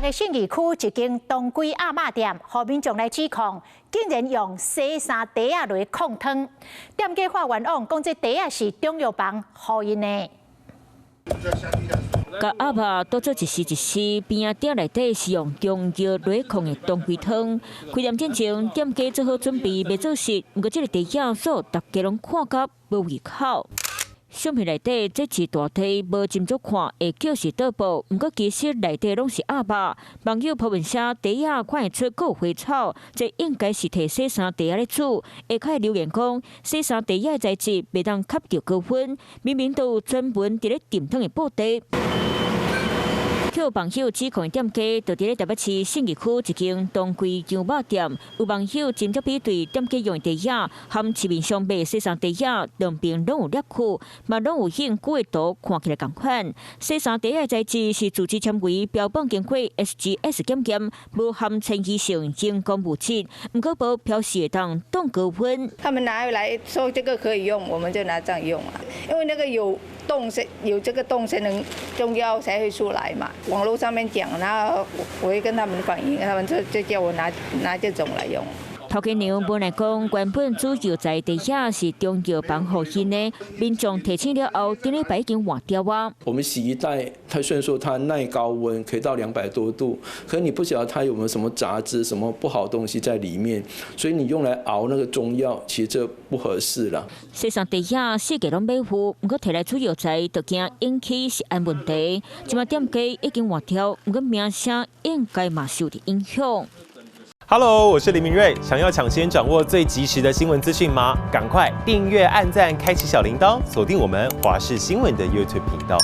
台嘅信义区一间当归阿嬷店，后面众来指控，竟然用洗衫袋啊来控汤。店家发冤枉，讲这袋啊是中药房互因的。甲阿嬷倒做一时一时，边仔店内底是用中药来控的当归汤。开店之前，店家做好准备要做事，不过这个袋仔所大家拢看甲无胃口。相片内底这一大堆无斟酌看，会叫是倒报，不过其实内底拢是鸭肉。网友评论写袋仔看会出有花草，这应该是摕洗衫袋仔咧煮。下开留言讲，洗衫袋仔的材质袂当吸到高温，明明都有专门伫咧店汤的布袋。有网友指控店家就伫咧台北市信义区一间当归牛肉店，有网友直接比对店家用的袋仔和市面上卖洗衫袋仔两边拢有裂库，嘛拢有印古的图，看起来同款。洗衫袋仔的材质是组织纤维，标榜经过 SGS 检验，无含称异性人工物质，不过无表示会当冻高温。他们拿来说这个可以用，我们就拿这样用啊，因为那个有这个洞才能中药才会出来嘛。网络上面讲，然后我会跟他们反映，他们就叫我拿这种来用。头家娘本来讲，原本主药材袋仔是中药房互因的，民众提醒了后，顶礼拜已经换掉啊。我们洗衣袋，它虽然说它耐高温，可以到200多度，可是你不晓得它有没有什么杂质、什么不好东西在里面，所以你用来熬那个中药，其实这不合适啦。洗衫袋仔世界拢保护，不过摕来主药材，就惊引起食安问题。即卖店家已经换掉，不过名声应该嘛受到影响。Hello， 我是林明瑞。想要抢先掌握最及时的新闻资讯吗？赶快订阅、按赞、开启小铃铛，锁定我们华视新闻的 YouTube 频道。